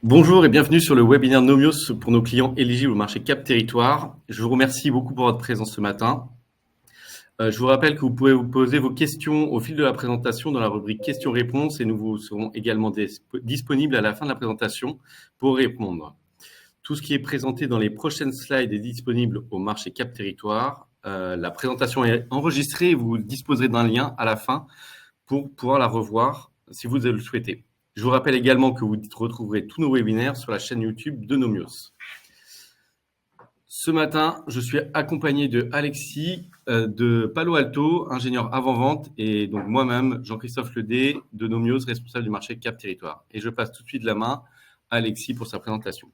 Bonjour et bienvenue sur le webinaire Nomios pour nos clients éligibles au marché Cap Territoire. Je vous remercie beaucoup pour votre présence ce matin. Je vous rappelle que vous pouvez vous poser vos questions au fil de la présentation dans la rubrique questions-réponses et nous vous serons également disponibles à la fin de la présentation pour répondre. Tout ce qui est présenté dans les prochaines slides est disponible au marché Cap Territoire. La présentation est enregistrée et vous disposerez d'un lien à la fin pour pouvoir la revoir si vous le souhaitez. Je vous rappelle également que vous retrouverez tous nos webinaires sur la chaîne YouTube de Nomios. Ce matin, je suis accompagné de Alexis de Palo Alto, ingénieur avant-vente, et donc moi-même, Jean-Christophe Ledé de Nomios, responsable du marché Cap Territoire. Et je passe tout de suite la main à Alexis pour sa présentation.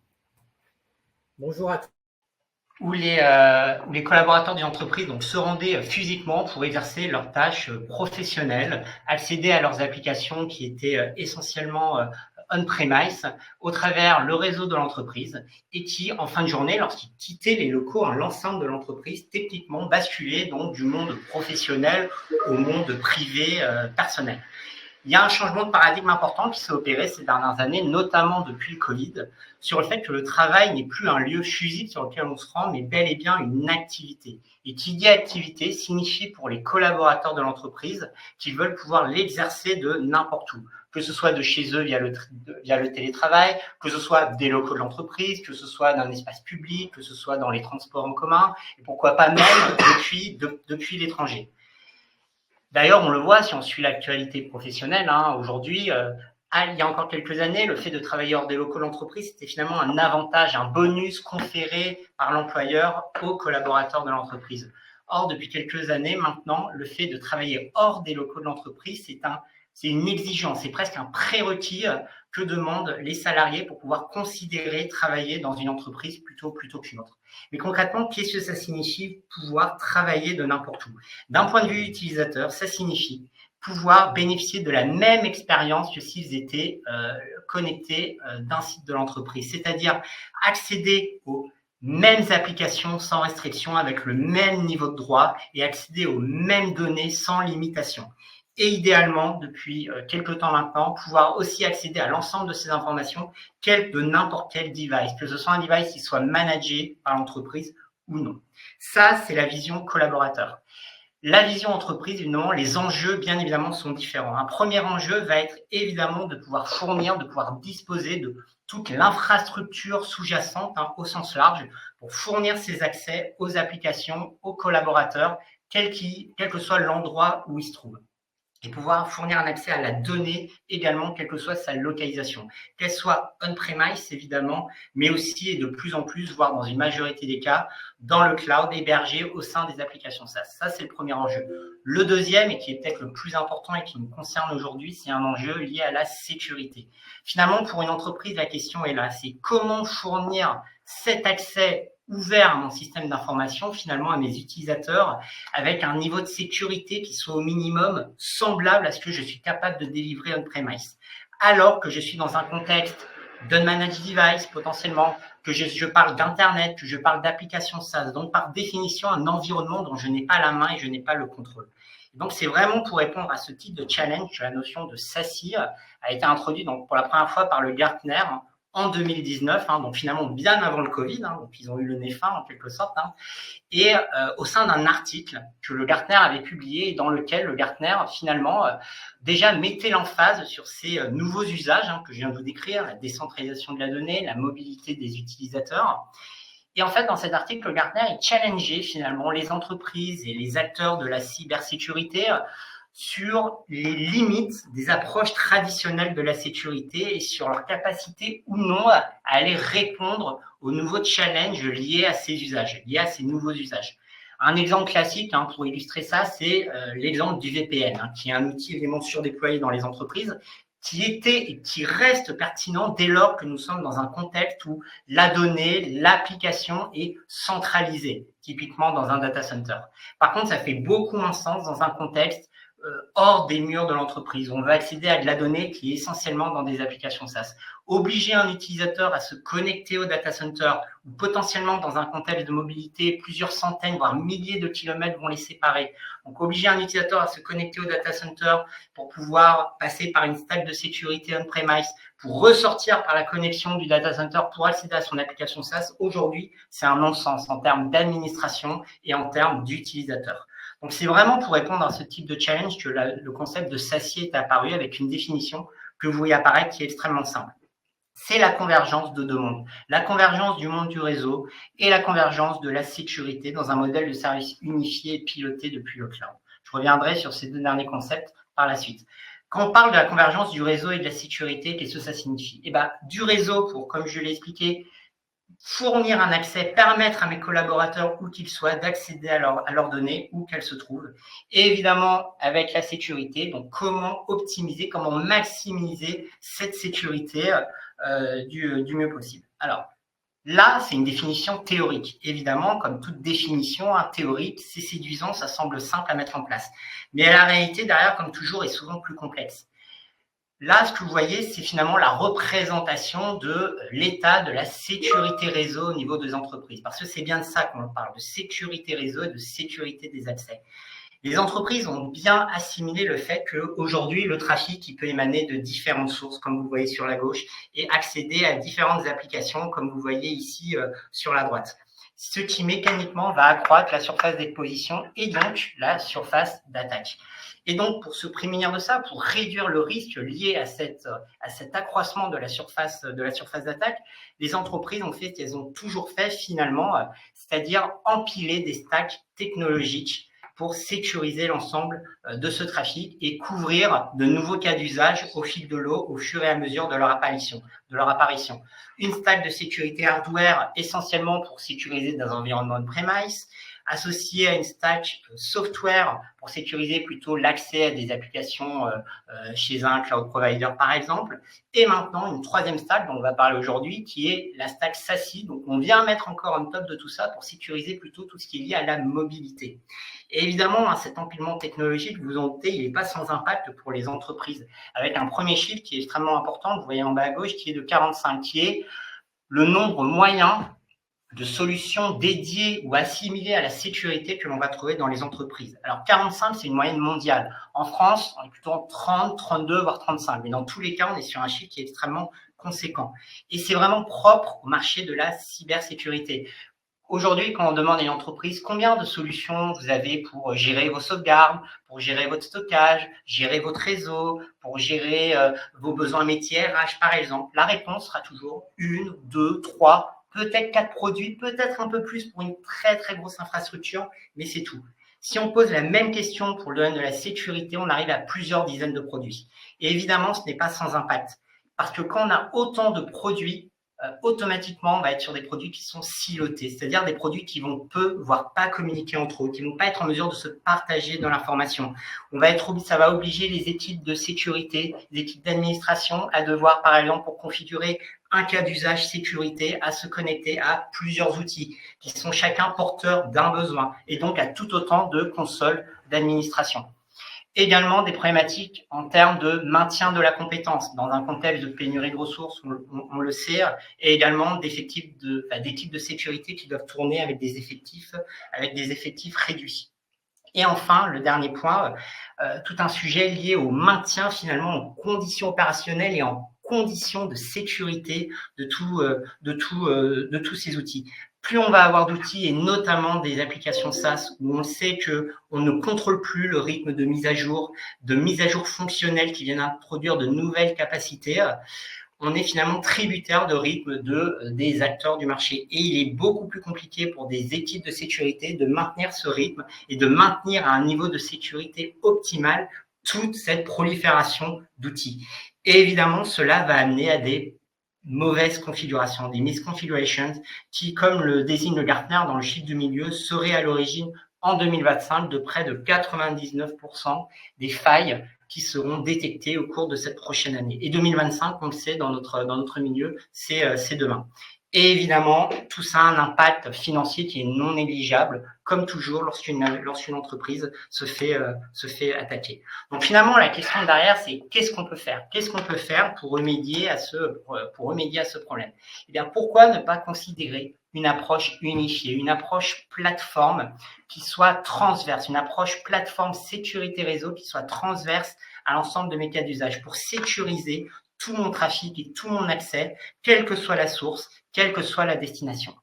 Bonjour à tous. Où les collaborateurs d'une entreprise se rendaient physiquement pour exercer leurs tâches professionnelles, accéder à leurs applications qui étaient essentiellement on-premise au travers le réseau de l'entreprise et qui, en fin de journée, lorsqu'ils quittaient les locaux, l'enceinte de l'entreprise, techniquement basculaient donc du monde professionnel au monde privé personnel. Il y a un changement de paradigme important qui s'est opéré ces dernières années, notamment depuis le Covid, sur le fait que le travail n'est plus un lieu physique sur lequel on se rend, mais bel et bien une activité. Et qui dit activité signifie pour les collaborateurs de l'entreprise qu'ils veulent pouvoir l'exercer de n'importe où, que ce soit de chez eux via le télétravail, que ce soit des locaux de l'entreprise, que ce soit d'un espace public, que ce soit dans les transports en commun, et pourquoi pas même depuis l'étranger. D'ailleurs, on le voit si on suit l'actualité professionnelle. Aujourd'hui, il y a encore quelques années, le fait de travailler hors des locaux de l'entreprise, c'était finalement un avantage, un bonus conféré par l'employeur aux collaborateurs de l'entreprise. Or, depuis quelques années maintenant, le fait de travailler hors des locaux de l'entreprise, c'est une exigence, c'est presque un prérequis que demandent les salariés pour pouvoir considérer travailler dans une entreprise plutôt qu'une autre. Mais concrètement, qu'est-ce que ça signifie pouvoir travailler de n'importe où? D'un point de vue utilisateur, ça signifie pouvoir bénéficier de la même expérience que s'ils étaient connectés d'un site de l'entreprise, c'est-à-dire accéder aux mêmes applications sans restriction avec le même niveau de droit et accéder aux mêmes données sans limitation. Et idéalement, depuis quelques temps maintenant, pouvoir aussi accéder à l'ensemble de ces informations de n'importe quel device, que ce soit un device qui soit managé par l'entreprise ou non. Ça, c'est la vision collaborateur. La vision entreprise, évidemment, les enjeux, bien évidemment, sont différents. Un premier enjeu va être évidemment de pouvoir fournir, de pouvoir disposer de toute l'infrastructure sous-jacente au sens large pour fournir ces accès aux applications, aux collaborateurs, quel que soit l'endroit où ils se trouvent. Et pouvoir fournir un accès à la donnée également, quelle que soit sa localisation. Qu'elle soit on-premise, évidemment, mais aussi, et de plus en plus, voire dans une majorité des cas, dans le cloud, hébergé au sein des applications SaaS. Ça, c'est le premier enjeu. Le deuxième, et qui est peut-être le plus important et qui nous concerne aujourd'hui, c'est un enjeu lié à la sécurité. Finalement, pour une entreprise, la question est là, c'est comment fournir cet accès ouvert à mon système d'information, finalement, à mes utilisateurs, avec un niveau de sécurité qui soit au minimum semblable à ce que je suis capable de délivrer on-premise. Alors que je suis dans un contexte d'unmanaged device, potentiellement, que je parle d'Internet, que je parle d'applications SaaS, donc par définition, un environnement dont je n'ai pas la main et je n'ai pas le contrôle. Donc, c'est vraiment pour répondre à ce type de challenge que la notion de SASE a été introduite pour la première fois par le Gartner en 2019, donc finalement bien avant le Covid, donc ils ont eu le nez fin en quelque sorte, et au sein d'un article que le Gartner avait publié, dans lequel le Gartner finalement déjà mettait l'emphase sur ces nouveaux usages que je viens de vous décrire, la décentralisation de la donnée, la mobilité des utilisateurs. Et en fait, dans cet article, le Gartner il challengeait finalement les entreprises et les acteurs de la cybersécurité sur les limites des approches traditionnelles de la sécurité et sur leur capacité ou non à aller répondre aux nouveaux challenges liés à ces usages, liés à ces nouveaux usages. Un exemple classique pour illustrer ça, c'est l'exemple du VPN, qui est un outil évidemment surdéployé dans les entreprises, qui était et qui reste pertinent dès lors que nous sommes dans un contexte où la donnée, l'application est centralisée, typiquement dans un data center. Par contre, ça fait beaucoup moins sens dans un contexte hors des murs de l'entreprise. On veut accéder à de la donnée qui est essentiellement dans des applications SaaS. Obliger un utilisateur à se connecter au data center ou potentiellement dans un contexte de mobilité, plusieurs centaines, voire milliers de kilomètres vont les séparer. Donc, obliger un utilisateur à se connecter au data center pour pouvoir passer par une stack de sécurité on-premise, pour ressortir par la connexion du data center pour accéder à son application SaaS, aujourd'hui, c'est un non-sens en termes d'administration et en termes d'utilisateurs. Donc, c'est vraiment pour répondre à ce type de challenge que le concept de SASI est apparu avec une définition que vous voyez apparaître qui est extrêmement simple. C'est la convergence de deux mondes. La convergence du monde du réseau et la convergence de la sécurité dans un modèle de service unifié et piloté depuis le cloud. Je reviendrai sur ces deux derniers concepts par la suite. Quand on parle de la convergence du réseau et de la sécurité, qu'est-ce que ça signifie? Eh bien, du réseau pour, comme je l'ai expliqué, fournir un accès, permettre à mes collaborateurs, où qu'ils soient, d'accéder à leurs données, où qu'elles se trouvent. Et évidemment, avec la sécurité, donc comment optimiser, comment maximiser cette sécurité du mieux possible. Alors, là, c'est une définition théorique. Évidemment, comme toute définition théorique, c'est séduisant, ça semble simple à mettre en place. Mais la réalité, derrière, comme toujours, est souvent plus complexe. Là, ce que vous voyez, c'est finalement la représentation de l'état de la sécurité réseau au niveau des entreprises. Parce que c'est bien de ça qu'on parle, de sécurité réseau et de sécurité des accès. Les entreprises ont bien assimilé le fait qu'aujourd'hui, le trafic il peut émaner de différentes sources, comme vous voyez sur la gauche, et accéder à différentes applications, comme vous voyez ici sur la droite. Ce qui mécaniquement va accroître la surface d'exposition et donc la surface d'attaque. Et donc, pour se prémunir de ça, pour réduire le risque lié à cet accroissement de la surface d'attaque, les entreprises ont fait ce qu'elles ont toujours fait finalement, c'est-à-dire empiler des stacks technologiques pour sécuriser l'ensemble de ce trafic et couvrir de nouveaux cas d'usage au fil de l'eau au fur et à mesure de leur apparition. Une stack de sécurité hardware essentiellement pour sécuriser dans un environnement on-premise, associé à une stack software pour sécuriser plutôt l'accès à des applications chez un cloud provider par exemple, et maintenant une troisième stack dont on va parler aujourd'hui qui est la stack SASI. Donc on vient mettre encore on top de tout ça pour sécuriser plutôt tout ce qui est lié à la mobilité. Et évidemment, cet empilement technologique, vous en doutez, il n'est pas sans impact pour les entreprises, avec un premier chiffre qui est extrêmement important, vous voyez en bas à gauche, qui est de 45, qui est le nombre moyen de solutions dédiées ou assimilées à la sécurité que l'on va trouver dans les entreprises. Alors 45, c'est une moyenne mondiale. En France, on est plutôt en 30, 32, voire 35. Mais dans tous les cas, on est sur un chiffre qui est extrêmement conséquent. Et c'est vraiment propre au marché de la cybersécurité. Aujourd'hui, quand on demande à une entreprise combien de solutions vous avez pour gérer vos sauvegardes, pour gérer votre stockage, gérer votre réseau, pour gérer vos besoins métiers RH par exemple, la réponse sera toujours 1, 2, 3, peut-être 4 produits, peut-être un peu plus pour une très très grosse infrastructure, mais c'est tout. Si on pose la même question pour le domaine de la sécurité, on arrive à plusieurs dizaines de produits. Et évidemment, ce n'est pas sans impact. Parce que quand on a autant de produits, automatiquement, on va être sur des produits qui sont silotés, c'est-à-dire des produits qui vont peu, voire pas communiquer entre eux, qui ne vont pas être en mesure de se partager de l'information. Ça va obliger les équipes de sécurité, les équipes d'administration à devoir, par exemple, pour configurer un cas d'usage sécurité, à se connecter à plusieurs outils qui sont chacun porteurs d'un besoin et donc à tout autant de consoles d'administration. Également des problématiques en termes de maintien de la compétence dans un contexte de pénurie de ressources, on le sait, et également d'équipes de sécurité qui doivent tourner avec des effectifs réduits. Et enfin, le dernier point, tout un sujet lié au maintien finalement en conditions opérationnelles et en conditions de sécurité de tous ces outils. Plus on va avoir d'outils et notamment des applications SaaS où on sait qu'on ne contrôle plus le rythme de mise à jour fonctionnelles qui viennent introduire de nouvelles capacités, on est finalement tributaire de rythme des acteurs du marché. Et il est beaucoup plus compliqué pour des équipes de sécurité de maintenir ce rythme et de maintenir à un niveau de sécurité optimal toute cette prolifération d'outils. Et évidemment, cela va amener à des mauvaises configurations, des misconfigurations qui, comme le désigne le Gartner dans le chiffre du milieu, seraient à l'origine en 2025 de près de 99% des failles qui seront détectées au cours de cette prochaine année. Et 2025, on le sait, dans notre milieu, c'est demain. Et évidemment, tout ça a un impact financier qui est non négligeable, comme toujours lorsqu'une entreprise se fait attaquer. Donc finalement, la question derrière, c'est qu'est-ce qu'on peut faire? Qu'est-ce qu'on peut faire pour remédier à ce problème? Eh bien, pourquoi ne pas considérer une approche unifiée, une approche plateforme qui soit transverse, une approche plateforme sécurité réseau qui soit transverse à l'ensemble de mes cas d'usage pour sécuriser tout mon trafic et tout mon accès, quelle que soit la source, quelle que soit la destination.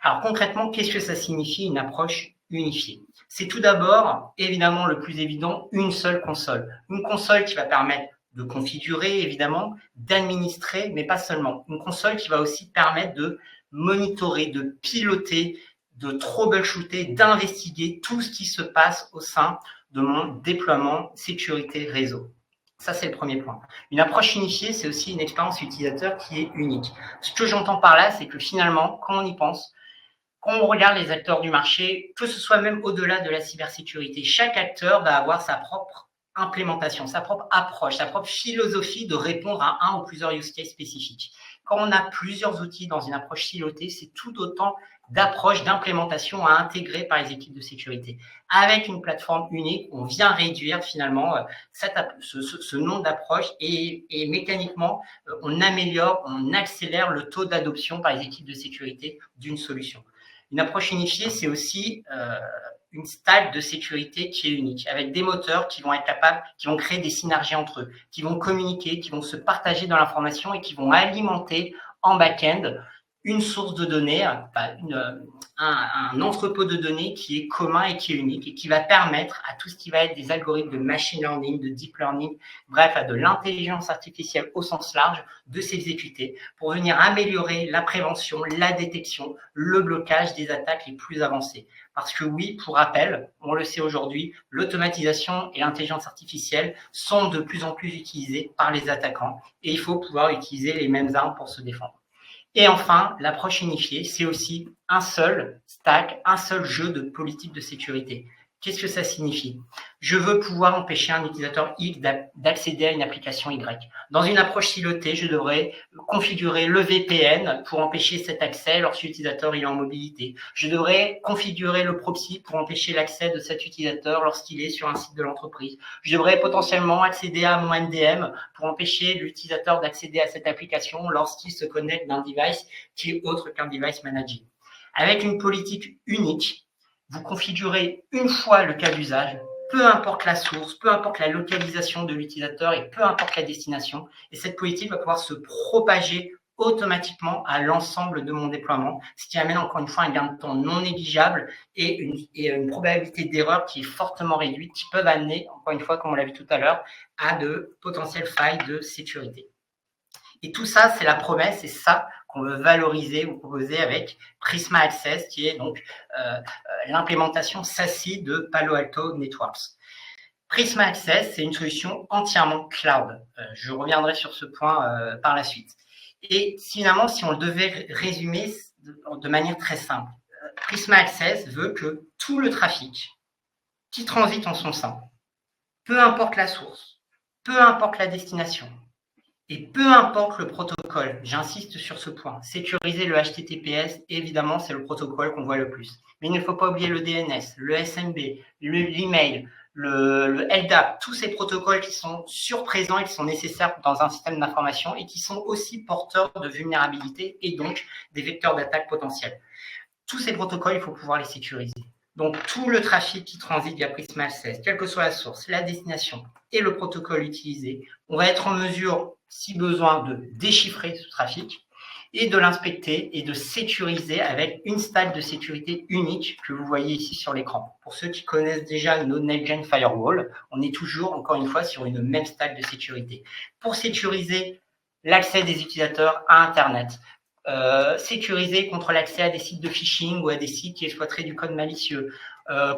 Alors concrètement, qu'est-ce que ça signifie une approche unifiée? C'est tout d'abord, évidemment le plus évident, une seule console. Une console qui va permettre de configurer, évidemment, d'administrer, mais pas seulement. Une console qui va aussi permettre de monitorer, de piloter, de troubleshooter, d'investiguer tout ce qui se passe au sein de mon déploiement sécurité réseau. Ça, c'est le premier point. Une approche unifiée, c'est aussi une expérience utilisateur qui est unique. Ce que j'entends par là, c'est que finalement, quand on y pense, quand on regarde les acteurs du marché, que ce soit même au-delà de la cybersécurité, chaque acteur va avoir sa propre implémentation, sa propre approche, sa propre philosophie de répondre à un ou plusieurs use cases spécifiques. Quand on a plusieurs outils dans une approche silotée, c'est tout autant d'approches, d'implémentation à intégrer par les équipes de sécurité. Avec une plateforme unique, on vient réduire finalement ce nombre d'approches et mécaniquement, on améliore, on accélère le taux d'adoption par les équipes de sécurité d'une solution. Une approche unifiée, c'est aussi une stack de sécurité qui est unique, avec des moteurs qui vont être capables, qui vont créer des synergies entre eux, qui vont communiquer, qui vont se partager dans l'information et qui vont alimenter en back-end une source de données, un entrepôt de données qui est commun et qui est unique et qui va permettre à tout ce qui va être des algorithmes de machine learning, de deep learning, bref, à de l'intelligence artificielle au sens large, de s'exécuter pour venir améliorer la prévention, la détection, le blocage des attaques les plus avancées. Parce que oui, pour rappel, on le sait aujourd'hui, l'automatisation et l'intelligence artificielle sont de plus en plus utilisées par les attaquants et il faut pouvoir utiliser les mêmes armes pour se défendre. Et enfin, l'approche unifiée, c'est aussi un seul stack, un seul jeu de politique de sécurité. Qu'est-ce que ça signifie? Je veux pouvoir empêcher un utilisateur X d'accéder à une application Y. Dans une approche silotée, je devrais configurer le VPN pour empêcher cet accès lorsque l'utilisateur est en mobilité. Je devrais configurer le proxy pour empêcher l'accès de cet utilisateur lorsqu'il est sur un site de l'entreprise. Je devrais potentiellement accéder à mon MDM pour empêcher l'utilisateur d'accéder à cette application lorsqu'il se connecte d'un device qui est autre qu'un device managé. Avec une politique unique, vous configurez une fois le cas d'usage, peu importe la source, peu importe la localisation de l'utilisateur et peu importe la destination. Et cette politique va pouvoir se propager automatiquement à l'ensemble de mon déploiement, ce qui amène encore une fois un gain de temps non négligeable et une probabilité d'erreur qui est fortement réduite, qui peuvent amener, encore une fois, comme on l'a vu tout à l'heure, à de potentielles failles de sécurité. Et tout ça, c'est la promesse, c'est ça qu'on veut valoriser ou proposer avec Prisma Access, qui est donc l'implémentation SASE de Palo Alto Networks. Prisma Access, c'est une solution entièrement cloud. Je reviendrai sur ce point par la suite. Et finalement, si on le devait résumer de manière très simple, Prisma Access veut que tout le trafic qui transite en son sein, peu importe la source, peu importe la destination, et peu importe le protocole, j'insiste sur ce point, sécuriser le HTTPS, évidemment, c'est le protocole qu'on voit le plus. Mais il ne faut pas oublier le DNS, le SMB, l'email, le LDAP, tous ces protocoles qui sont surprésents et qui sont nécessaires dans un système d'information et qui sont aussi porteurs de vulnérabilité et donc des vecteurs d'attaque potentiels. Tous ces protocoles, il faut pouvoir les sécuriser. Donc, tout le trafic qui transite via Prisma Access, quelle que soit la source, la destination et le protocole utilisé, on va être en mesure, si besoin, de déchiffrer ce trafic et de l'inspecter et de sécuriser avec une stack de sécurité unique que vous voyez ici sur l'écran. Pour ceux qui connaissent déjà nos Next-Gen Firewall, on est toujours, encore une fois, sur une même stack de sécurité. Pour sécuriser l'accès des utilisateurs à Internet, sécuriser contre l'accès à des sites de phishing ou à des sites qui exploiteraient du code malicieux,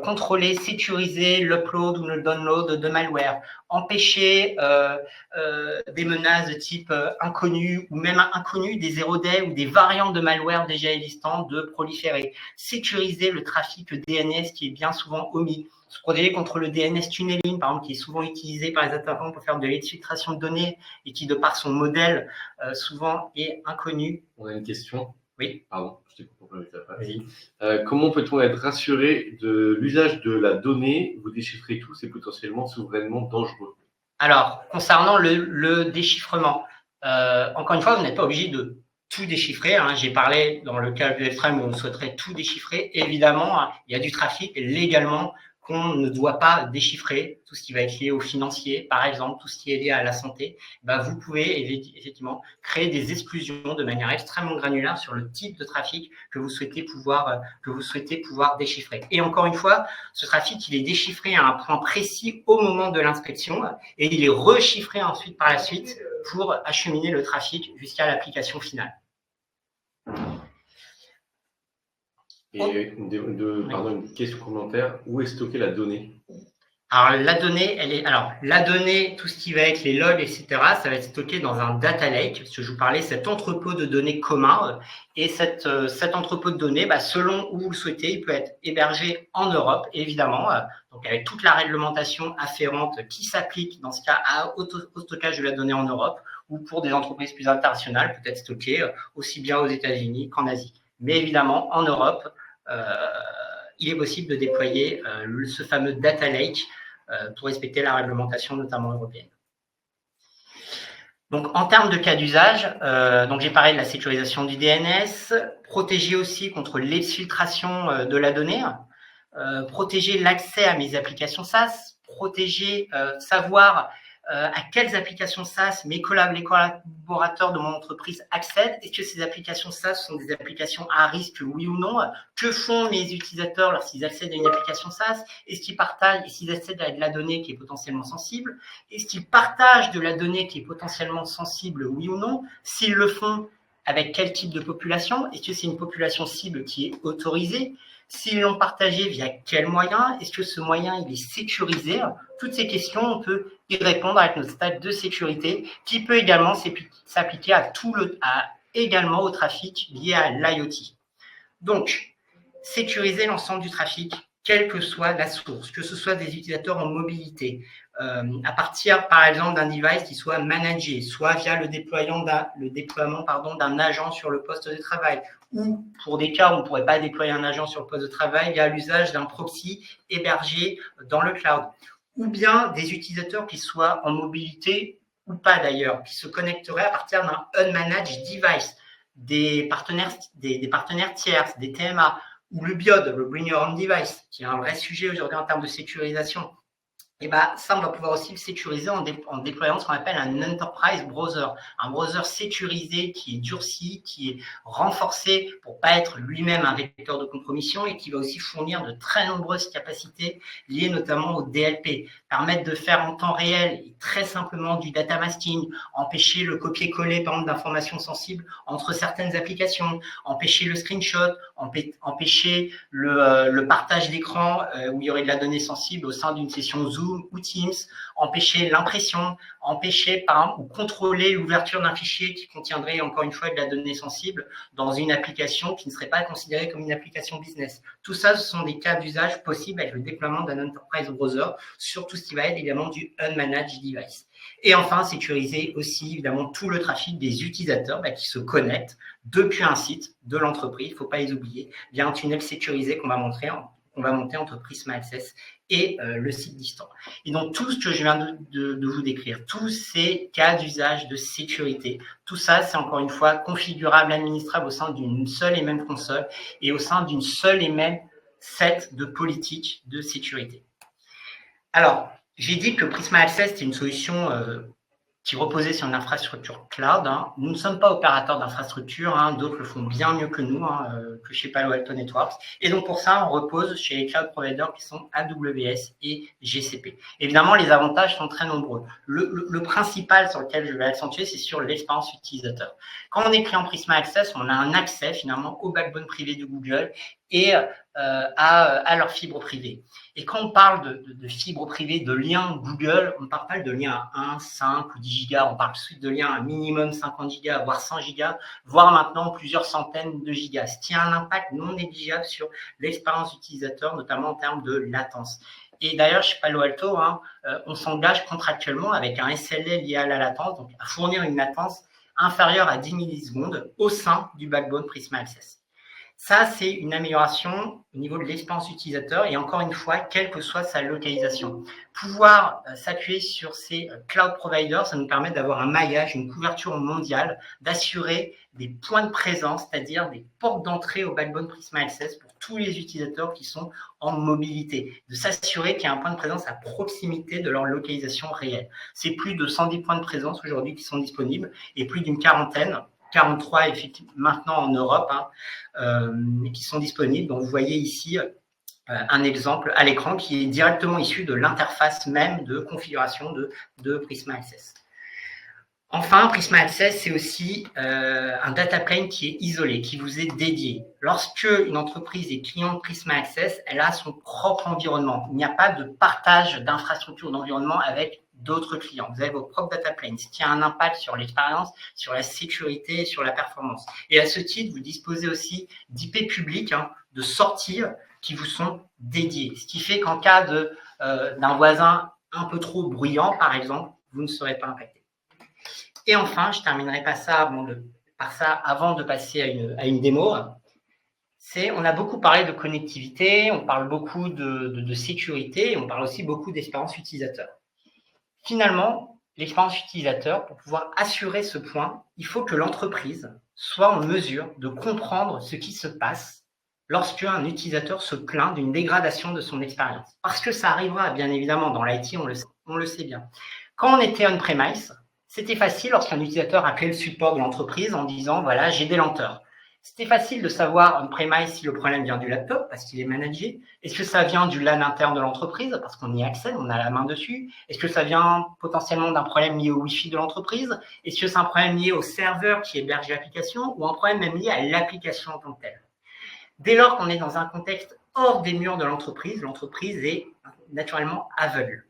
contrôler, sécuriser l'upload ou le download de malware, empêcher des menaces de type inconnu ou même inconnu, des 0-day ou des variantes de malware déjà existantes de proliférer, sécuriser le trafic DNS qui est bien souvent omis, se protéger contre le DNS tunneling, par exemple, qui est souvent utilisé par les attaquants pour faire de l'exfiltration de données et qui, de par son modèle, souvent est inconnu. On a une question. Oui. Pardon, je t'ai coupé avec ta phrase. Oui. Comment peut-on être rassuré de l'usage de la donnée? Vous déchiffrez tout, c'est potentiellement souverainement dangereux. Alors, concernant le déchiffrement, encore une fois, vous n'êtes pas obligé de tout déchiffrer. Hein. J'ai parlé dans le cas de l'extrême où on souhaiterait tout déchiffrer. Évidemment, hein, il y a du trafic légalement qu'on ne doit pas déchiffrer, tout ce qui va être lié au financier, par exemple, tout ce qui est lié à la santé. Vous pouvez effectivement créer des exclusions de manière extrêmement granulaire sur le type de trafic que vous souhaitez pouvoir déchiffrer. Et encore une fois, ce trafic, il est déchiffré à un point précis au moment de l'inspection et il est rechiffré ensuite par la suite pour acheminer le trafic jusqu'à l'application finale. Et une question complémentaire, où est stockée la donnée? Alors, la donnée, tout ce qui va être les logs, etc., ça va être stocké dans un data lake, ce que je vous parlais, cet entrepôt de données commun. Et cet entrepôt de données, selon où vous le souhaitez, il peut être hébergé en Europe, évidemment, donc avec toute la réglementation afférente qui s'applique dans ce cas au stockage de la donnée en Europe, ou pour des entreprises plus internationales, peut être stocké aussi bien aux États-Unis qu'en Asie. Mais évidemment, en Europe, il est possible de déployer ce fameux data lake pour respecter la réglementation, notamment européenne. Donc, en termes de cas d'usage, j'ai parlé de la sécurisation du DNS, protéger aussi contre l'exfiltration de la donnée, protéger l'accès à mes applications SaaS, protéger, savoir à quelles applications SaaS les collaborateurs de mon entreprise accèdent. Est-ce que ces applications SaaS sont des applications à risque, oui ou non? Que font mes utilisateurs lorsqu'ils accèdent à une application SaaS? Est-ce qu'ils partagent, est-ce qu'ils accèdent à de la donnée qui est potentiellement sensible? Est-ce qu'ils partagent de la donnée qui est potentiellement sensible, oui ou non? S'ils le font, avec quel type de population? Est-ce que c'est une population cible qui est autorisée? S'ils l'ont partagé, via quel moyen? Est-ce que ce moyen il est sécurisé? Toutes ces questions, on peut y répondre avec notre stack de sécurité qui peut également s'appliquer également au trafic lié à l'IoT. Donc, sécuriser l'ensemble du trafic, quelle que soit la source, que ce soit des utilisateurs en mobilité, à partir, par exemple, d'un device qui soit managé, soit via le déploiement d'un agent sur le poste de travail, ou pour des cas où on ne pourrait pas déployer un agent sur le poste de travail, via l'usage d'un proxy hébergé dans le cloud, ou bien des utilisateurs qui soient en mobilité ou pas d'ailleurs, qui se connecteraient à partir d'un unmanaged device, des partenaires tiers, des TMA, ou le BIOD, le Bring Your Own Device, qui est un vrai sujet aujourd'hui en termes de sécurisation. Et ça, on va pouvoir aussi le sécuriser en déployant ce qu'on appelle un Enterprise Browser, un browser sécurisé qui est durci, qui est renforcé pour ne pas être lui-même un vecteur de compromission et qui va aussi fournir de très nombreuses capacités liées notamment au DLP, permettre de faire en temps réel et très simplement du data masking, empêcher le copier-coller par exemple d'informations sensibles entre certaines applications, empêcher le screenshot, empêcher le partage d'écran où il y aurait de la donnée sensible au sein d'une session Zoom ou Teams, empêcher l'impression, empêcher par exemple ou contrôler l'ouverture d'un fichier qui contiendrait encore une fois de la donnée sensible dans une application qui ne serait pas considérée comme une application business. Tout ça, ce sont des cas d'usage possibles avec le déploiement d'un Enterprise Browser sur tout ce qui va être également du Unmanaged Device. Et enfin, sécuriser aussi évidemment tout le trafic des utilisateurs qui se connectent depuis un site de l'entreprise, il ne faut pas les oublier, via un tunnel sécurisé qu'on va monter entre Prisma Access et le site distant. Et donc, tout ce que je viens de vous décrire, tous ces cas d'usage de sécurité, tout ça, c'est encore une fois configurable, administrable au sein d'une seule et même console et au sein d'une seule et même set de politiques de sécurité. Alors, j'ai dit que Prisma Access, c'est une solution qui reposait sur une infrastructure cloud. Nous ne sommes pas opérateurs d'infrastructure, d'autres le font bien mieux que nous, que chez Palo Alto Networks. Et donc pour ça, on repose chez les cloud providers qui sont AWS et GCP. Évidemment, les avantages sont très nombreux. Le principal sur lequel je vais accentuer, c'est sur l'expérience utilisateur. Quand on est client Prisma Access, on a un accès finalement au backbone privé de Google et à leur fibre privée. Et quand on parle de fibre privée, de lien Google, on ne parle pas de lien à 1, 5 ou 10 gigas, on parle ensuite de liens à minimum 50 gigas, voire 100 gigas, voire maintenant plusieurs centaines de gigas, ce qui a un impact non négligeable sur l'expérience utilisateur, notamment en termes de latence. Et d'ailleurs, chez Palo Alto, on s'engage contractuellement avec un SLA lié à la latence, donc à fournir une latence inférieure à 10 millisecondes au sein du backbone Prisma Access. Ça, c'est une amélioration au niveau de l'expérience utilisateur et encore une fois, quelle que soit sa localisation. Pouvoir s'appuyer sur ces cloud providers, ça nous permet d'avoir un maillage, une couverture mondiale, d'assurer des points de présence, c'est-à-dire des portes d'entrée au backbone Prisma Access pour tous les utilisateurs qui sont en mobilité, de s'assurer qu'il y a un point de présence à proximité de leur localisation réelle. C'est plus de 110 points de présence aujourd'hui qui sont disponibles et plus d'une quarantaine, 43 effectivement maintenant en Europe, qui sont disponibles. Donc, vous voyez ici un exemple à l'écran qui est directement issu de l'interface même de configuration de Prisma Access. Enfin, Prisma Access, c'est aussi un data plane qui est isolé, qui vous est dédié. Lorsque une entreprise est client de Prisma Access, elle a son propre environnement. Il n'y a pas de partage d'infrastructure d'environnement avec d'autres clients. Vous avez vos propres data planes, ce qui a un impact sur l'expérience, sur la sécurité et sur la performance. Et à ce titre, vous disposez aussi d'IP publics, de sorties qui vous sont dédiées. Ce qui fait qu'en cas d'un voisin un peu trop bruyant, par exemple, vous ne serez pas impacté. Et enfin, je ne terminerai pas ça par ça avant de passer à une démo. On a beaucoup parlé de connectivité, on parle beaucoup de sécurité et on parle aussi beaucoup d'expérience utilisateur. Finalement, l'expérience utilisateur, pour pouvoir assurer ce point, il faut que l'entreprise soit en mesure de comprendre ce qui se passe lorsqu'un utilisateur se plaint d'une dégradation de son expérience. Parce que ça arrivera, bien évidemment, dans l'IT, on le sait bien. Quand on était on-premise, c'était facile lorsqu'un utilisateur appelait le support de l'entreprise en disant « voilà, j'ai des lenteurs ». C'était facile de savoir on-premise si le problème vient du laptop parce qu'il est managé. Est-ce que ça vient du LAN interne de l'entreprise parce qu'on y accède, on a la main dessus? Est-ce que ça vient potentiellement d'un problème lié au Wi-Fi de l'entreprise? Est-ce que c'est un problème lié au serveur qui héberge l'application ou un problème même lié à l'application en tant que telle? Dès lors qu'on est dans un contexte hors des murs de l'entreprise est naturellement aveugle.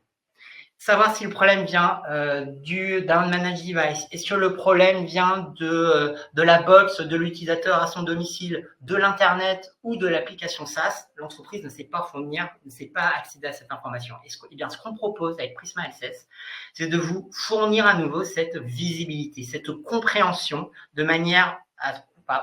Savoir si le problème vient d'un managed device, est-ce que le problème vient de la box de l'utilisateur à son domicile, de l'internet ou de l'application SaaS, l'entreprise ne sait pas fournir, ne sait pas accéder à cette information. Eh bien, ce qu'on propose avec Prisma Access, c'est de vous fournir à nouveau cette visibilité, cette compréhension de manière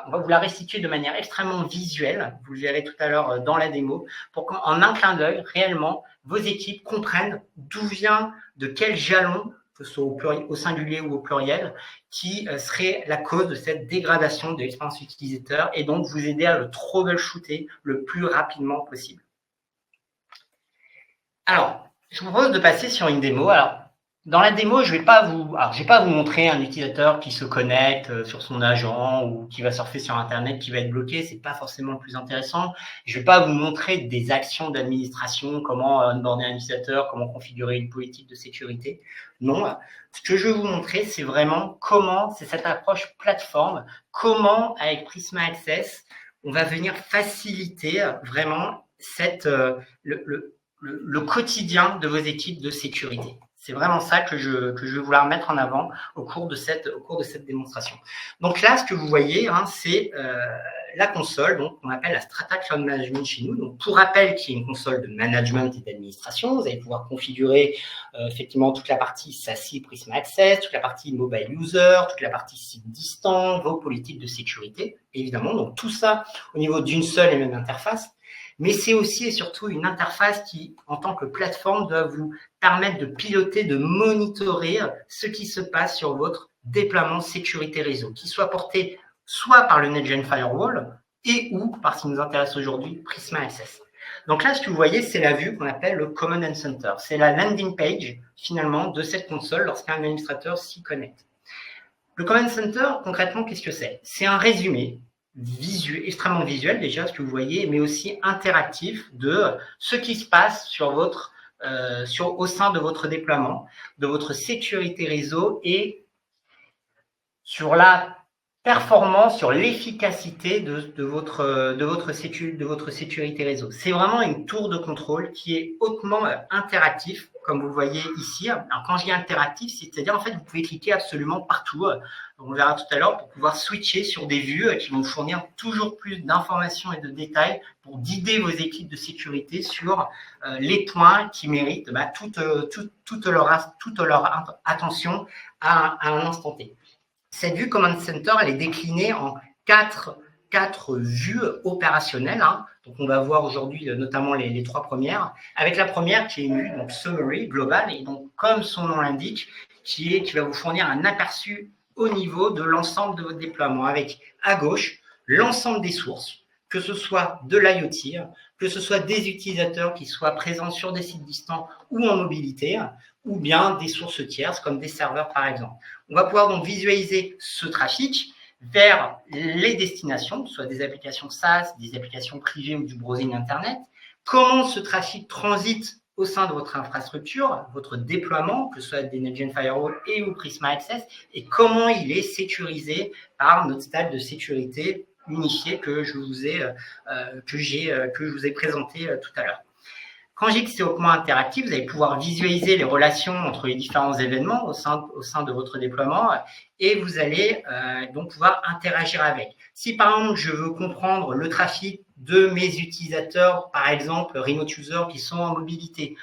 on va vous la restituer de manière extrêmement visuelle, vous le verrez tout à l'heure dans la démo, pour qu'en un clin d'œil, réellement, vos équipes comprennent d'où vient, de quel jalon, que ce soit au singulier ou au pluriel, qui serait la cause de cette dégradation de l'expérience utilisateur et donc vous aider à le troubleshooter le plus rapidement possible. Alors, je vous propose de passer sur une démo. Alors, dans la démo, je vais pas vous montrer un utilisateur qui se connecte sur son agent ou qui va surfer sur Internet, qui va être bloqué. C'est pas forcément le plus intéressant. Je vais pas vous montrer des actions d'administration, comment onboarder un utilisateur, comment configurer une politique de sécurité. Non. Ce que je vais vous montrer, c'est vraiment comment, c'est cette approche plateforme, comment, avec Prisma Access, on va venir faciliter vraiment le quotidien de vos équipes de sécurité. C'est vraiment ça que je vais vouloir mettre en avant au cours de cette démonstration. Donc là, ce que vous voyez, c'est la console, donc on appelle la Strata Cloud Management chez nous. Donc pour rappel, qui est une console de management et d'administration, vous allez pouvoir configurer effectivement toute la partie SASE Prisma Access, toute la partie mobile user, toute la partie site distant, vos politiques de sécurité, évidemment. Donc tout ça au niveau d'une seule et même interface. Mais c'est aussi et surtout une interface qui, en tant que plateforme, doit vous permettre de piloter, de monitorer ce qui se passe sur votre déploiement sécurité réseau, qui soit porté soit par le NetGen Firewall et ou, par ce qui nous intéresse aujourd'hui, Prisma Access. Donc là, ce que vous voyez, c'est la vue qu'on appelle le Command Center. C'est la landing page, finalement, de cette console lorsqu'un administrateur s'y connecte. Le Command Center, concrètement, qu'est-ce que c'est? C'est un résumé extrêmement visuel déjà, ce que vous voyez, mais aussi interactif de ce qui se passe au sein de votre déploiement, de votre sécurité réseau et sur la performance, sur l'efficacité de votre sécurité réseau. C'est vraiment une tour de contrôle qui est hautement interactif, comme vous le voyez ici. Alors, quand je dis interactif, c'est-à-dire en fait, vous pouvez cliquer absolument partout. On verra tout à l'heure pour pouvoir switcher sur des vues qui vont vous fournir toujours plus d'informations et de détails pour guider vos équipes de sécurité sur les points qui méritent toute leur attention à un instant T. Cette vue Command Center, elle est déclinée en quatre vues opérationnelles. Donc, on va voir aujourd'hui notamment les trois premières, avec la première qui est une vue donc summary, globale, et donc, comme son nom l'indique, qui va vous fournir un aperçu au niveau de l'ensemble de votre déploiement, avec à gauche l'ensemble des sources, que ce soit de l'IoT, que ce soit des utilisateurs qui soient présents sur des sites distants ou en mobilité, ou bien des sources tierces comme des serveurs par exemple. On va pouvoir donc visualiser ce trafic vers les destinations, soit des applications SaaS, des applications privées ou du browsing Internet, comment ce trafic transite au sein de votre infrastructure, votre déploiement, que ce soit des Next-Gen Firewall et ou Prisma Access, et comment il est sécurisé par notre stack de sécurité unifié que je vous ai présenté tout à l'heure. Quand j'ai que c'est hautement interactif, vous allez pouvoir visualiser les relations entre les différents événements au sein de votre déploiement et vous allez donc pouvoir interagir avec. Si par exemple, je veux comprendre le trafic de mes utilisateurs, par exemple, remote users qui sont en mobilité,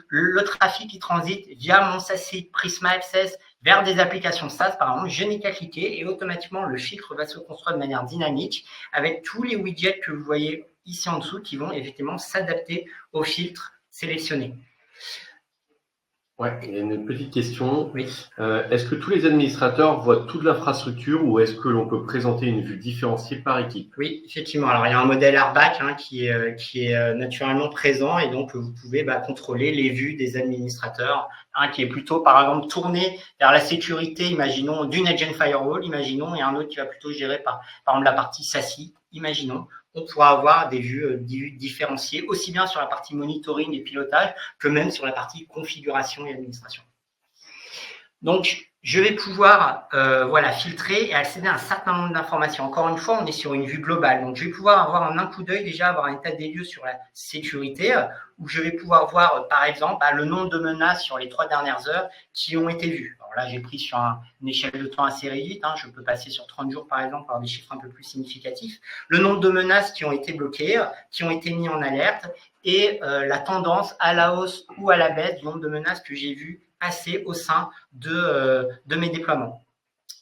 le trafic qui transite via mon SASE Prisma Access vers des applications SaaS, par exemple, je n'ai qu'à cliquer et automatiquement, le filtre va se construire de manière dynamique avec tous les widgets que vous voyez ici en dessous qui vont effectivement s'adapter au filtre sélectionné. Ouais, il y a une petite question. Oui. Est-ce que tous les administrateurs voient toute l'infrastructure ou est-ce que l'on peut présenter une vue différenciée par équipe? Oui, effectivement. Alors, il y a un modèle airbag qui est naturellement présent et donc vous pouvez contrôler les vues des administrateurs, qui est plutôt, par exemple, tourné vers la sécurité, imaginons, du Next-Gen Firewall, imaginons, et un autre qui va plutôt gérer par exemple la partie SASE, imaginons. On pourra avoir des vues différenciées, aussi bien sur la partie monitoring et pilotage que même sur la partie configuration et administration. Donc, je vais pouvoir filtrer et accéder à un certain nombre d'informations. Encore une fois, on est sur une vue globale. Donc, je vais pouvoir avoir en un coup d'œil déjà avoir un état des lieux sur la sécurité, où je vais pouvoir voir, par exemple, le nombre de menaces sur les 3 dernières heures qui ont été vues. Alors là, j'ai pris sur une échelle de temps assez réduite. Je peux passer sur 30 jours, par exemple, pour avoir des chiffres un peu plus significatifs. Le nombre de menaces qui ont été bloquées, qui ont été mis en alerte, et la tendance à la hausse ou à la baisse du nombre de menaces que j'ai vues passer au sein de mes déploiements.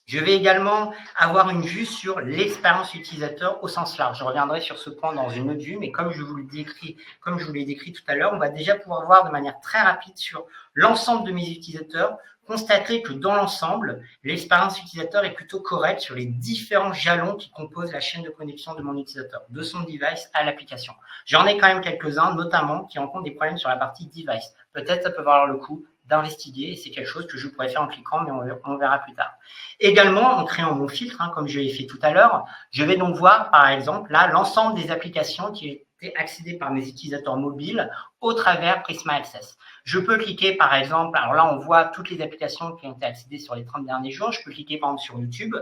Je vais également avoir une vue sur l'expérience utilisateur au sens large. Je reviendrai sur ce point dans une autre vue, mais comme je vous l'ai décrit tout à l'heure, on va déjà pouvoir voir de manière très rapide sur l'ensemble de mes utilisateurs, constater que dans l'ensemble, l'expérience utilisateur est plutôt correcte sur les différents jalons qui composent la chaîne de connexion de mon utilisateur, de son device à l'application. J'en ai quand même quelques-uns, notamment, qui rencontrent des problèmes sur la partie device. Peut-être ça peut valoir le coup d'investiguer, et c'est quelque chose que je pourrais faire en cliquant, mais on verra plus tard. Également, en créant mon filtre, comme je l'ai fait tout à l'heure, je vais donc voir, par exemple, là, l'ensemble des applications qui étaient accédées par mes utilisateurs mobiles au travers Prisma Access. Je peux cliquer, par exemple, alors là, on voit toutes les applications qui ont été accédées sur les 30 derniers jours. Je peux cliquer, par exemple, sur YouTube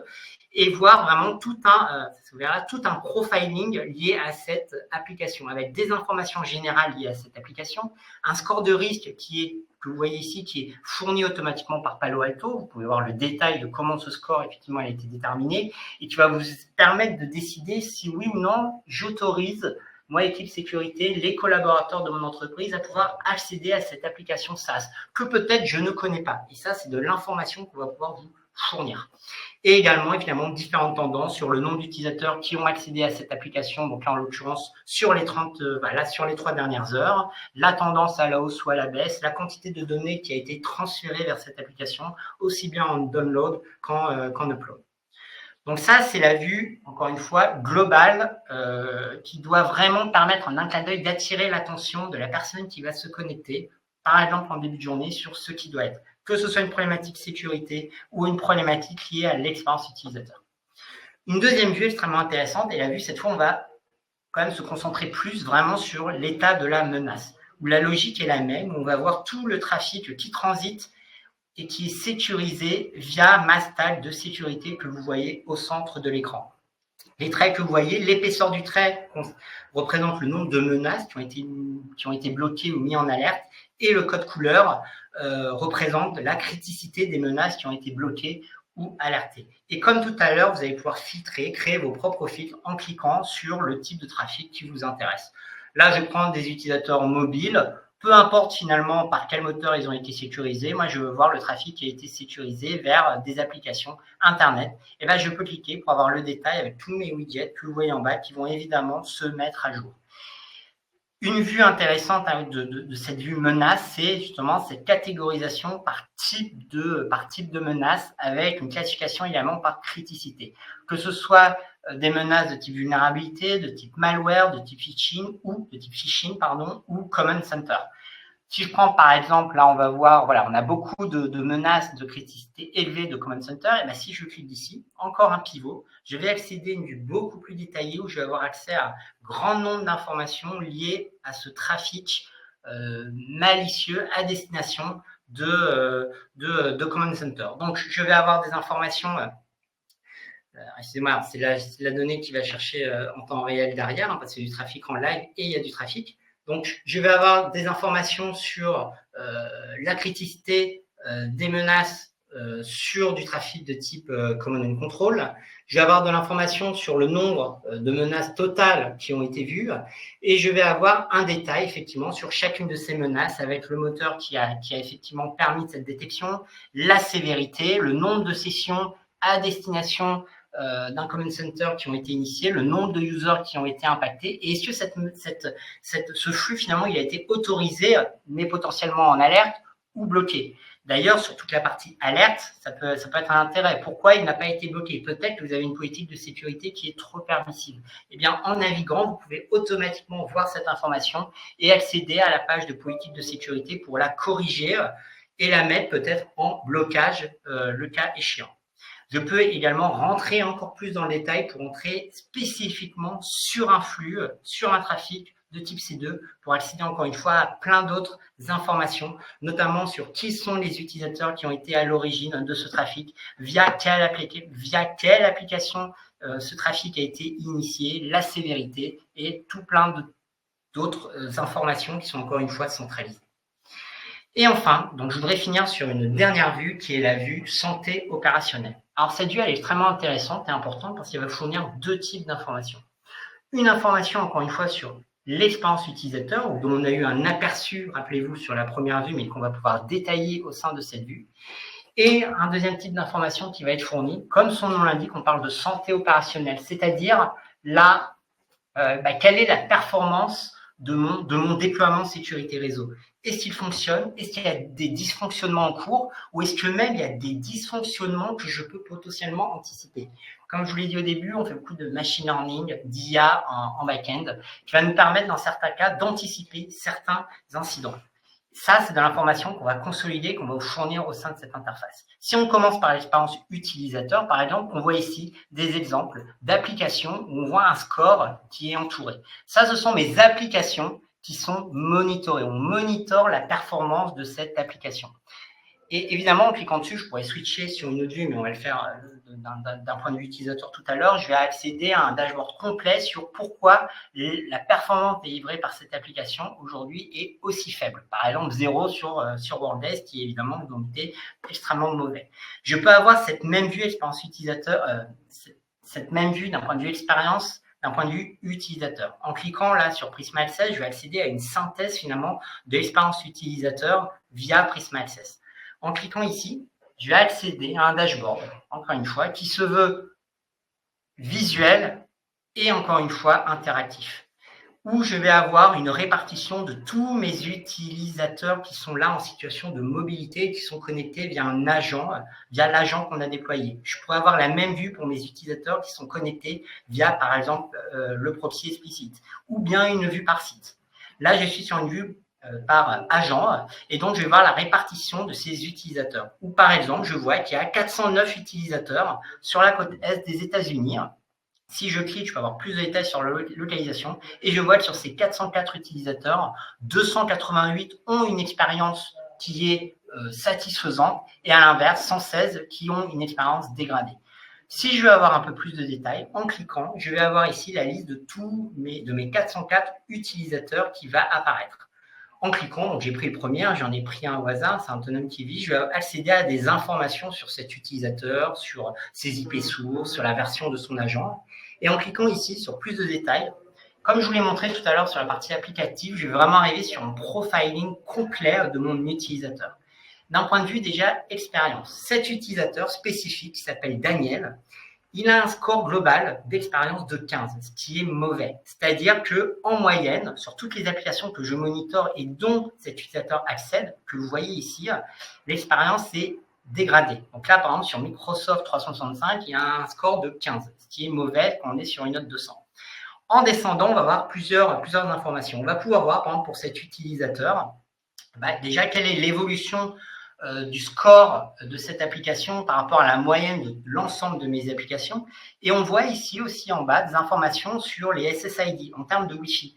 et voir vraiment tout un profiling lié à cette application, avec des informations générales liées à cette application, un score de risque que vous voyez ici, qui est fourni automatiquement par Palo Alto. Vous pouvez voir le détail de comment ce score, effectivement, a été déterminé et qui va vous permettre de décider si oui ou non j'autorise, moi, équipe sécurité, les collaborateurs de mon entreprise à pouvoir accéder à cette application SaaS que peut-être je ne connais pas. Et ça, c'est de l'information qu'on va pouvoir vous fournir. Et également, évidemment, différentes tendances sur le nombre d'utilisateurs qui ont accédé à cette application, donc là, en l'occurrence, sur les 3 dernières heures, la tendance à la hausse ou à la baisse, la quantité de données qui a été transférée vers cette application, aussi bien en download qu'en upload. Donc ça, c'est la vue, encore une fois, globale, qui doit vraiment permettre en un clin d'œil d'attirer l'attention de la personne qui va se connecter, par exemple en début de journée, sur ce qui doit être, que ce soit une problématique sécurité ou une problématique liée à l'expérience utilisateur. Une deuxième vue extrêmement intéressante, et la vue, cette fois, on va quand même se concentrer plus vraiment sur l'état de la menace, où la logique est la même, où on va voir tout le trafic qui transite et qui est sécurisé via ma stack de sécurité que vous voyez au centre de l'écran. Les traits que vous voyez, l'épaisseur du trait représente le nombre de menaces qui ont été bloquées ou mises en alerte, et le code couleur représente la criticité des menaces qui ont été bloquées ou alertées. Et comme tout à l'heure, vous allez pouvoir filtrer, créer vos propres filtres en cliquant sur le type de trafic qui vous intéresse. Là, je vais prendre des utilisateurs mobiles. peu importe finalement par quel moteur ils ont été sécurisés, moi je veux voir le trafic qui a été sécurisé vers des applications Internet. Et bien je peux cliquer pour avoir le détail avec tous mes widgets que vous voyez en bas qui vont évidemment se mettre à jour. Une vue intéressante de cette vue menace, c'est justement cette catégorisation par type de menace avec une classification également par criticité. Que ce soit des menaces de type vulnérabilité, de type malware, de type phishing ou command center. Si je prends par exemple, là on va voir, voilà, on a beaucoup de menaces de criticité élevée de command center, et bien si je clique ici, encore un pivot, je vais accéder à une vue beaucoup plus détaillée où je vais avoir accès à un grand nombre d'informations liées à ce trafic malicieux à destination de command center. Donc je vais avoir des informations, excusez-moi, c'est la donnée qui va chercher en temps réel derrière, hein, parce que c'est du trafic en live et il y a du trafic. Donc, je vais avoir des informations sur la criticité des menaces sur du trafic de type command and control. Je vais avoir de l'information sur le nombre de menaces totales qui ont été vues. Et je vais avoir un détail, effectivement, sur chacune de ces menaces avec le moteur qui a effectivement permis cette détection, la sévérité, le nombre de sessions à destination d'un command center qui ont été initiés, le nombre de users qui ont été impactés, et est-ce que ce flux, finalement, il a été autorisé, mais potentiellement en alerte ou bloqué. D'ailleurs, sur toute la partie alerte, ça peut être un intérêt. Pourquoi il n'a pas été bloqué? Peut-être que vous avez une politique de sécurité qui est trop permissive. Eh bien, en naviguant, vous pouvez automatiquement voir cette information et accéder à la page de politique de sécurité pour la corriger et la mettre peut-être en blocage, le cas échéant. Je peux également rentrer encore plus dans le détail pour entrer spécifiquement sur un flux, sur un trafic de type C2 pour accéder encore une fois à plein d'autres informations, notamment sur qui sont les utilisateurs qui ont été à l'origine de ce trafic, via quelle application ce trafic a été initié, la sévérité et tout plein d'autres informations qui sont encore une fois centralisées. Et enfin, donc je voudrais finir sur une dernière vue qui est la vue santé opérationnelle. Alors cette vue elle est extrêmement intéressante et importante parce qu'elle va fournir deux types d'informations. Une information encore une fois sur l'expérience utilisateur dont on a eu un aperçu, rappelez-vous, sur la première vue mais qu'on va pouvoir détailler au sein de cette vue. Et un deuxième type d'information qui va être fournie, comme son nom l'indique, on parle de santé opérationnelle, c'est-à-dire quelle est la performance de mon déploiement sécurité réseau. Est-ce qu'il fonctionne? Est-ce qu'il y a des dysfonctionnements en cours? Ou est-ce que même il y a des dysfonctionnements que je peux potentiellement anticiper? Comme je vous l'ai dit au début, on fait beaucoup de machine learning, d'IA en back-end, qui va nous permettre dans certains cas d'anticiper certains incidents. Ça, c'est de l'information qu'on va consolider, qu'on va vous fournir au sein de cette interface. Si on commence par l'expérience utilisateur, par exemple, on voit ici des exemples d'applications où on voit un score qui est entouré. Ça, ce sont mes applications qui sont monitorées. On monitore la performance de cette application. Et évidemment, en cliquant dessus, je pourrais switcher sur une autre vue, mais on va le faire d'un point de vue utilisateur tout à l'heure. Je vais accéder à un dashboard complet sur pourquoi la performance délivrée par cette application aujourd'hui est aussi faible. Par exemple, 0 sur WordPress, qui est évidemment une donnée extrêmement mauvais. Je peux avoir cette même vue expérience utilisateur, cette même vue d'un point de vue expérience, d'un point de vue utilisateur. En cliquant là sur Prisma Access, je vais accéder à une synthèse finalement de l'expérience utilisateur via Prisma Access. En cliquant ici, je vais accéder à un dashboard, encore une fois, qui se veut visuel et encore une fois interactif, où je vais avoir une répartition de tous mes utilisateurs qui sont là en situation de mobilité et qui sont connectés via un agent, via l'agent qu'on a déployé. Je pourrais avoir la même vue pour mes utilisateurs qui sont connectés via, par exemple, le proxy explicite, ou bien une vue par site. Là, je suis sur une vue par agent, et donc je vais voir la répartition de ces utilisateurs. Ou par exemple, je vois qu'il y a 409 utilisateurs sur la côte est des États-Unis. Si je clique, je peux avoir plus de détails sur la localisation, et je vois que sur ces 404 utilisateurs, 288 ont une expérience qui est satisfaisante, et à l'inverse, 116 qui ont une expérience dégradée. Si je veux avoir un peu plus de détails, en cliquant, je vais avoir ici la liste de mes 404 utilisateurs qui va apparaître. En cliquant, donc j'ai pris le premier, j'en ai pris un au hasard, c'est un Autonom TV, je vais accéder à des informations sur cet utilisateur, sur ses IP sources, sur la version de son agent. Et en cliquant ici sur plus de détails, Comme je vous l'ai montré tout à l'heure sur la partie applicative, je vais vraiment arriver sur un profiling complet de mon utilisateur. D'un point de vue déjà expérience, cet utilisateur spécifique qui s'appelle Daniel, il a un score global d'expérience de 15, ce qui est mauvais. C'est-à-dire qu'en moyenne, sur toutes les applications que je monitore et dont cet utilisateur accède, que vous voyez ici, l'expérience est dégradée. Donc là, par exemple, sur Microsoft 365, il y a un score de 15, ce qui est mauvais quand on est sur une note de 100. En descendant, on va voir plusieurs informations. On va pouvoir voir, par exemple, pour cet utilisateur, déjà, quelle est l'évolution du score de cette application par rapport à la moyenne de l'ensemble de mes applications. Et on voit ici aussi en bas des informations sur les SSID en termes de Wi-Fi.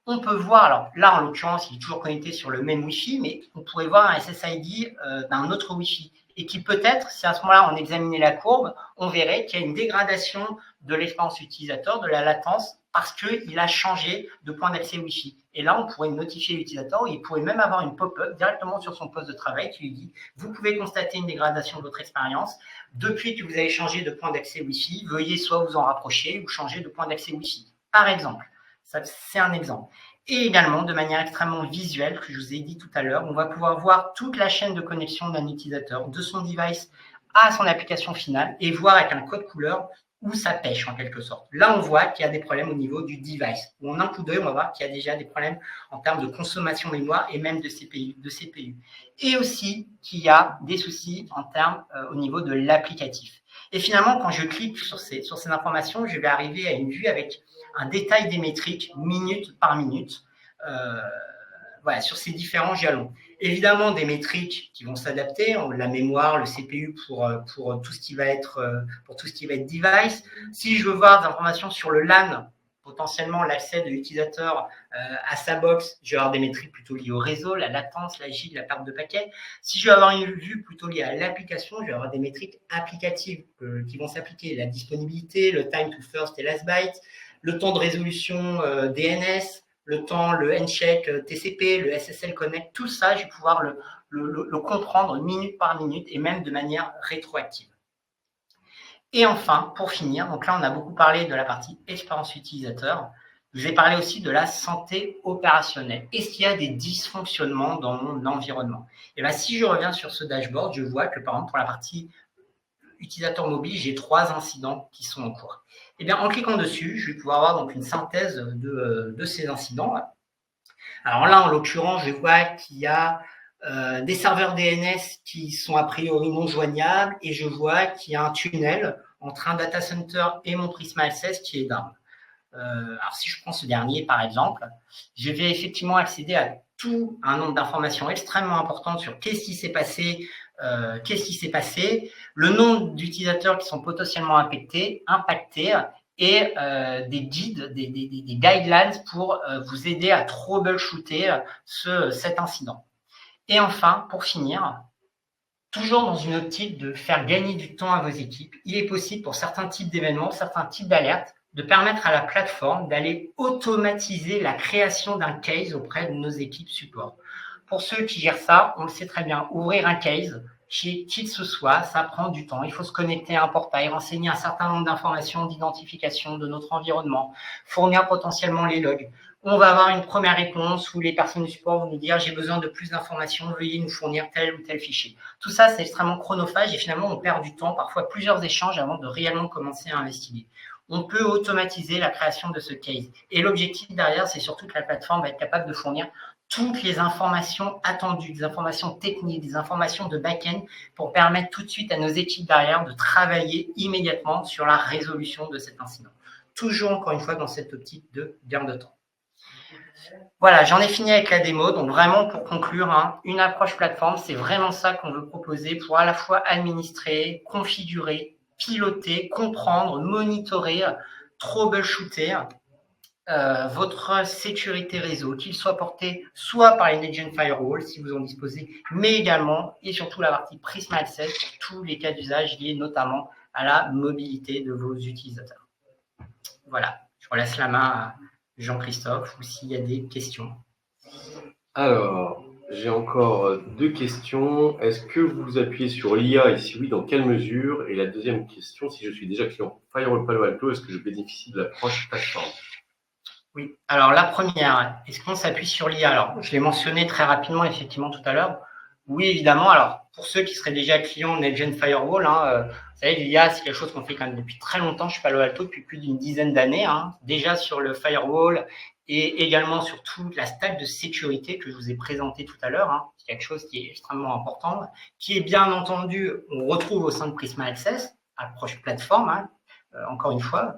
On peut voir, alors là en l'occurrence, il est toujours connecté sur le même Wi-Fi, mais on pourrait voir un SSID d'un autre Wi-Fi. Et qui peut-être, si à ce moment-là on examinait la courbe, on verrait qu'il y a une dégradation de l'expérience utilisateur, de la latence, parce qu'il a changé de point d'accès Wi-Fi. Et là, on pourrait notifier l'utilisateur, il pourrait même avoir une pop-up directement sur son poste de travail qui lui dit « Vous pouvez constater une dégradation de votre expérience. Depuis que vous avez changé de point d'accès Wi-Fi, veuillez soit vous en rapprocher ou changer de point d'accès Wi-Fi. » Par exemple, c'est un exemple. Et également, de manière extrêmement visuelle, que je vous ai dit tout à l'heure, on va pouvoir voir toute la chaîne de connexion d'un utilisateur, de son device à son application finale, et voir avec un code couleur où ça pêche en quelque sorte. Là, on voit qu'il y a des problèmes au niveau du device. En un coup d'œil, on va voir qu'il y a déjà des problèmes en termes de consommation mémoire et même de CPU. Et aussi qu'il y a des soucis en termes au niveau de l'applicatif. Et finalement, quand je clique sur ces informations, je vais arriver à une vue avec un détail des métriques minute par minute sur ces différents jalons. Évidemment, des métriques qui vont s'adapter, la mémoire, le CPU pour tout ce qui va être device. Si je veux voir des informations sur le LAN, potentiellement l'accès de l'utilisateur à sa box, je vais avoir des métriques plutôt liées au réseau, la latence, la gigue, la perte de paquets. Si je veux avoir une vue plutôt liée à l'application, je vais avoir des métriques applicatives qui vont s'appliquer, la disponibilité, le time to first et last byte, le temps de résolution DNS, le temps, le handshake TCP, le SSL Connect, tout ça, je vais pouvoir le comprendre minute par minute et même de manière rétroactive. Et enfin, pour finir, donc là, on a beaucoup parlé de la partie expérience utilisateur. Je vous ai parlé aussi de la santé opérationnelle. Est-ce qu'il y a des dysfonctionnements dans mon environnement? Et bien, si je reviens sur ce dashboard, je vois que, par exemple, pour la partie utilisateur mobile, j'ai 3 incidents qui sont en cours. Et bien, en cliquant dessus, je vais pouvoir avoir donc une synthèse de ces incidents. Alors là, en l'occurrence, je vois qu'il y a des serveurs DNS qui sont a priori non joignables et je vois qu'il y a un tunnel entre un data center et mon Prisma Access qui est down. Alors, si je prends ce dernier, par exemple, je vais effectivement accéder à tout un nombre d'informations extrêmement importantes sur qu'est-ce qui s'est passé, le nombre d'utilisateurs qui sont potentiellement impactés et des guides, des guidelines pour vous aider à troubleshooter cet incident. Et enfin, pour finir, toujours dans une optique de faire gagner du temps à vos équipes, il est possible pour certains types d'événements, certains types d'alertes, de permettre à la plateforme d'aller automatiser la création d'un case auprès de nos équipes support. Pour ceux qui gèrent ça, on le sait très bien, ouvrir un case chez qui que ce soit, ça prend du temps. Il faut se connecter à un portail, renseigner un certain nombre d'informations d'identification de notre environnement, fournir potentiellement les logs. On va avoir une première réponse où les personnes du support vont nous dire « j'ai besoin de plus d'informations, veuillez nous fournir tel ou tel fichier ». Tout ça, c'est extrêmement chronophage et finalement, on perd du temps, parfois plusieurs échanges avant de réellement commencer à investiguer. On peut automatiser la création de ce case. Et l'objectif derrière, c'est surtout que la plateforme va être capable de fournir toutes les informations attendues, des informations techniques, des informations de back-end pour permettre tout de suite à nos équipes derrière de travailler immédiatement sur la résolution de cet incident. Toujours, encore une fois, dans cette optique de gain de temps. Voilà, j'en ai fini avec la démo. Donc vraiment, pour conclure, une approche plateforme, c'est vraiment ça qu'on veut proposer pour à la fois administrer, configurer, piloter, comprendre, monitorer, troubleshooter votre sécurité réseau, qu'il soit porté soit par les Next-Gen Firewall, si vous en disposez, mais également et surtout la partie Prisma Access pour tous les cas d'usage liés notamment à la mobilité de vos utilisateurs. Voilà, je relaisse la main à Jean-Christophe ou s'il y a des questions. Alors, j'ai encore 2 questions. Est-ce que vous appuyez sur l'IA et si oui, dans quelle mesure? Et la deuxième question, si je suis déjà client Firewall Palo Alto, est-ce que je bénéficie de l'approche plateforme? Oui, alors la première, est-ce qu'on s'appuie sur l'IA? Alors, je l'ai mentionné très rapidement, effectivement, tout à l'heure. Oui, évidemment. Alors, pour ceux qui seraient déjà clients Next-Gen Firewall, vous savez, l'IA, c'est quelque chose qu'on fait quand même depuis très longtemps. Je suis Palo Alto depuis plus d'une dizaine d'années, déjà sur le firewall et également sur toute la stack de sécurité que je vous ai présenté tout à l'heure. C'est quelque chose qui est extrêmement important, qui est bien entendu, on retrouve au sein de Prisma Access, approche plateforme, encore une fois.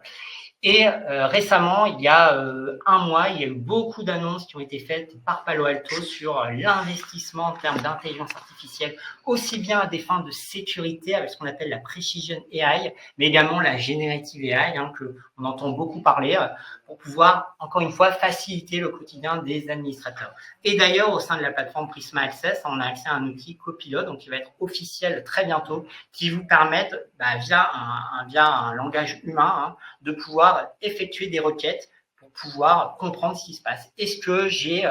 Et récemment, il y a un mois, il y a eu beaucoup d'annonces qui ont été faites par Palo Alto sur l'investissement en termes d'intelligence artificielle, aussi bien à des fins de sécurité avec ce qu'on appelle la Precision AI, mais également la Generative AI, que on entend beaucoup parler, pour pouvoir, encore une fois, faciliter le quotidien des administrateurs. Et d'ailleurs, au sein de la plateforme Prisma Access, on a accès à un outil Copilot, donc qui va être officiel très bientôt, qui vous permettre, via un langage humain, de pouvoir effectuer des requêtes pour pouvoir comprendre ce qui se passe. Est-ce que j'ai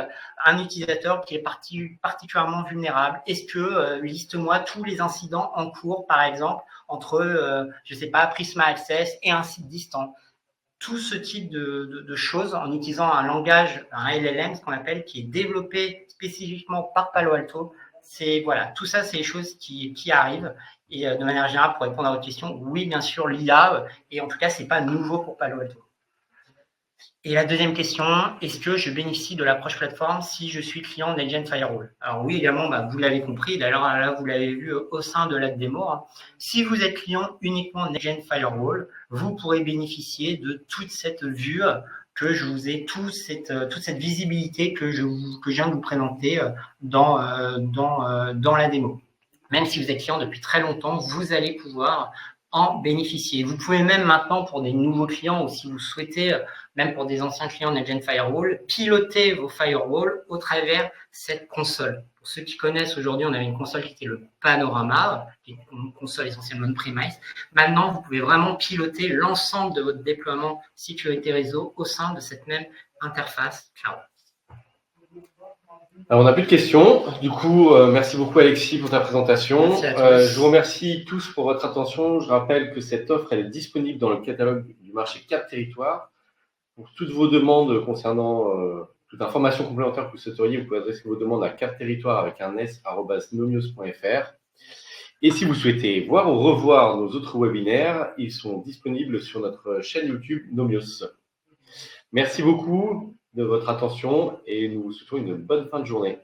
un utilisateur qui est particulièrement vulnérable? Est-ce que liste-moi tous les incidents en cours, par exemple, entre, je ne sais pas, Prisma Access et un site distant? Tout ce type de choses en utilisant un langage, un LLM, ce qu'on appelle, qui est développé spécifiquement par Palo Alto. Voilà, tout ça, c'est des choses qui arrivent. Et de manière générale, pour répondre à votre question, oui, bien sûr, l'IA, et en tout cas, ce n'est pas nouveau pour Palo Alto. Et la deuxième question, est-ce que je bénéficie de l'approche plateforme si je suis client Next-Gen Firewall? Alors oui, également, vous l'avez compris, d'ailleurs là, vous l'avez vu au sein de la démo. Si vous êtes client uniquement Next-Gen Firewall, vous pourrez bénéficier de toute cette vue que je vous ai, toute cette visibilité que je viens de vous présenter dans la démo. Même si vous êtes client depuis très longtemps, vous allez pouvoir en bénéficier. Vous pouvez même maintenant, pour des nouveaux clients, ou si vous souhaitez, même pour des anciens clients Next-Gen Firewall, piloter vos firewalls au travers cette console. Pour ceux qui connaissent, aujourd'hui, on avait une console qui était le Panorama, qui est une console essentiellement on-premise. Maintenant, vous pouvez vraiment piloter l'ensemble de votre déploiement sécurité réseau au sein de cette même interface cloud. Alors, on n'a plus de questions. Du coup, merci beaucoup Alexis pour ta présentation. Je vous remercie tous pour votre attention. Je rappelle que cette offre elle est disponible dans le catalogue du marché Cap Territoire. Pour toutes vos demandes concernant toute information complémentaire que vous souhaiteriez, vous pouvez adresser vos demandes à capterritoire avec un s@nomios.fr. Et si vous souhaitez voir ou revoir nos autres webinaires, ils sont disponibles sur notre chaîne YouTube Nomios. Merci beaucoup de votre attention et nous vous souhaitons une bonne fin de journée.